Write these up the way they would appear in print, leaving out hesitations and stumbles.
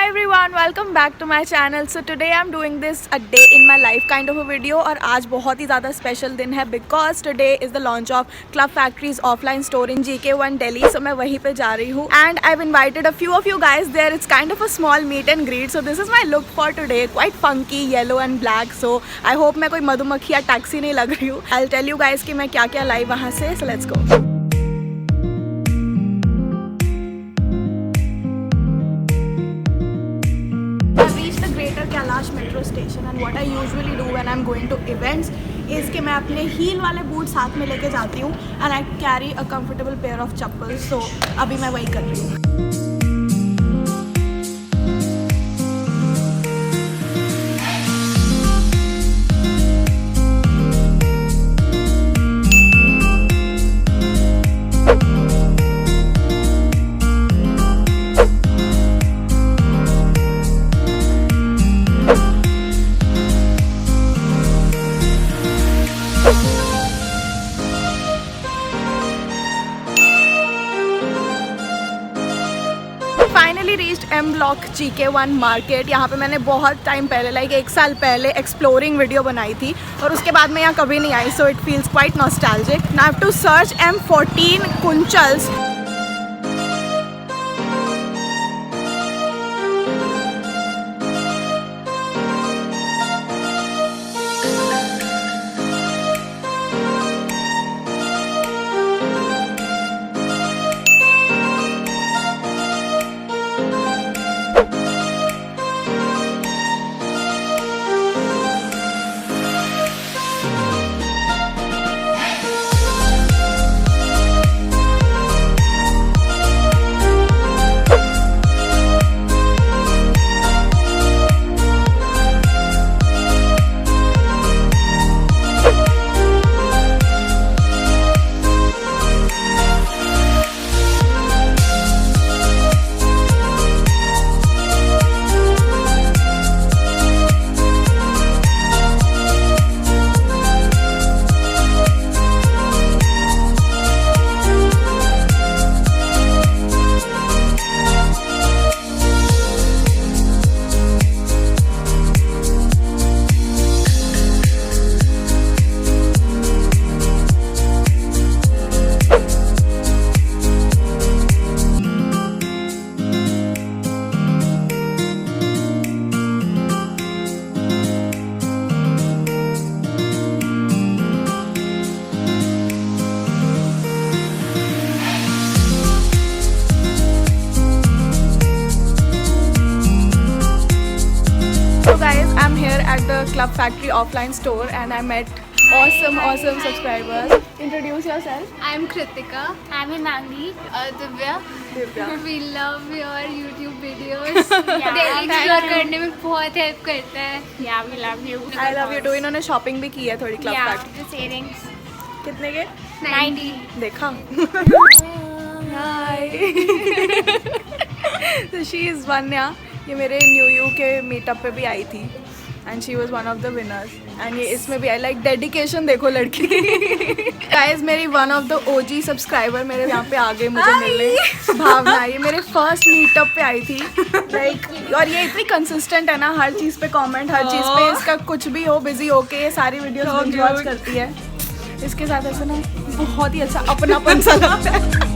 Hi everyone, welcome back to my channel. So today I'm doing this a day in my life kind of a video और आज बहुत ही ज़्यादा special दिन है because today is the launch of Club Factory's offline store in GK1 Delhi. So मैं वहीं पे जा रही हूँ and I've invited a few of you guys there. It's kind of a small meet and greet. So this is my look for today, quite funky, yellow and black. So I hope मैं कोई मधुमक्खी या taxi नहीं लग रही हूँ. I'll tell you guys कि मैं क्या क्या लाई वहाँ से. So let's go. Metro station and what I usually do when I am going to events is कि मैं अपने हील वाले बूट साथ में लेके जाती हूँ and I carry a comfortable pair of chappals. So अभी मैं वही कर रही हूँ. Finally reached M block GK1 market. यहाँ पे मैंने बहुत टाइम पहले लाइक 1 साल पहले एक्सप्लोरिंग वीडियो बनाई थी और उसके बाद मैं यहाँ कभी नहीं आई. So it feels quite nostalgic. Now have to search M14 कुंचल्स. So guys, I'm here at the Club Factory offline store and I met awesome subscribers. Introduce yourself. I'm Kritika. I'm Inangi. Divya. We love your YouTube videos. explore करने में बहुत help करता है. Yeah, we love you. I love you too. इन्होंने shopping भी की है थोड़ी Club Factory. This earrings. कितने के? 90. देखा? Hi. So she is Vanya. ये मेरे न्यू यू के मीटअप पे भी आई थी and she was one of the winners. And ये इसमें भी आई लाइक डेडिकेशन. देखो लड़की. गाइस मेरी one of the OG subscriber मेरे यहाँ पे आ गए मुझे मिलने. भावना ये मेरे फर्स्ट मीटअप पे आई थी लाइक. और ये इतनी कंसिस्टेंट है ना, हर चीज़ पे कमेंट, हर चीज़ पे इसका कुछ भी हो बिजी होके ये सारी वीडियोस बिंज वॉच करती है. इसके साथ ऐसा ना बहुत ही अच्छा अपनापन सा लगता है.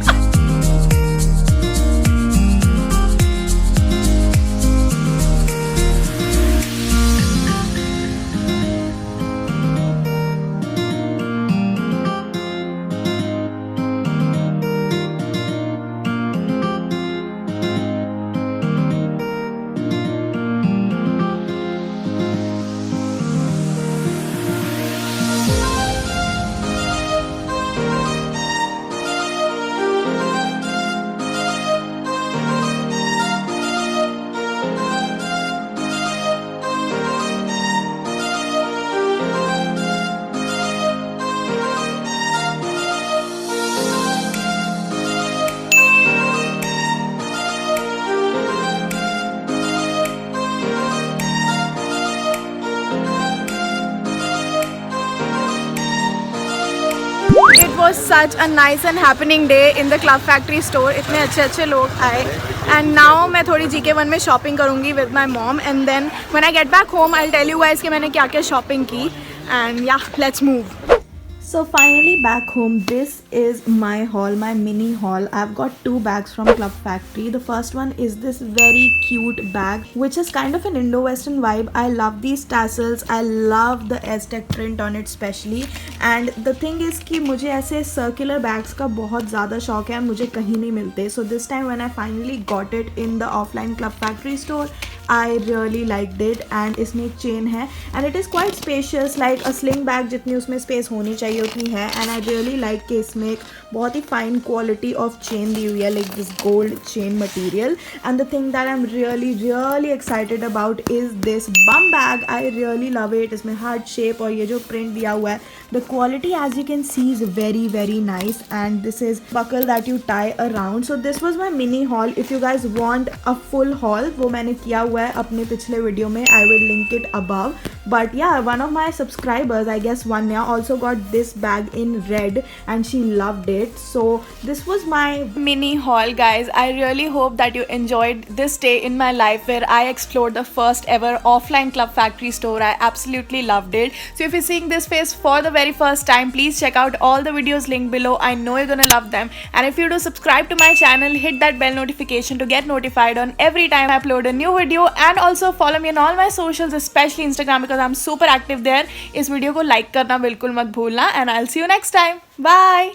such a nice and happening day in the Club Factory store. इतने अच्छे अच्छे लोग आए. And now मैं थोड़ी GK1 में shopping करूँगी with my mom. And then when I get back home, I'll tell you guys कि मैंने क्या क्या shopping की. And yeah, let's move. So finally back home, this is my haul, my mini haul. I've got 2 bags from Club Factory. The first one is this very cute bag which is kind of an Indo-Western vibe. I love these tassels. I love the Aztec print on it especially. And the thing is कि मुझे ऐसे circular bags का बहुत ज़्यादा शौक है, मुझे कहीं नहीं मिलते. So this time when I finally got it in the offline Club Factory store, I really liked it. And इसमें एक chain है and it is quite spacious, like a sling bag जितनी उसमें space होनी चाहिए उतनी है. And I really like कि इसमें एक बहुत ही fine quality of chain दी हुई है, like this gold chain material. And the thing that I'm really excited about is this bum bag. I really love it. इसमें heart shape और ये जो print दिया हुआ है, the quality as you can see is very nice. And this is buckle that you tie around. So this was my mini haul. If you guys want a full haul, वो मैंने किया हुआ है अपने पिछले वीडियो में. I will link it above. But yeah, one of my subscribers, I guess Vanya, also got this bag in red and she loved it. So this was my mini haul, guys. I really hope that you enjoyed this day in my life where I explored the first ever offline Club Factory store. I absolutely loved it. So if you're seeing this face for the very first time, please check out all the videos linked below. I know you're gonna love them. And if you do subscribe to my channel, hit that bell notification to get notified on every time I upload a new video. And also follow me on all my socials, especially Instagram, because I'm super active there. इस video को like करना बिल्कुल मत भूलना. And I'll see you next time. Bye.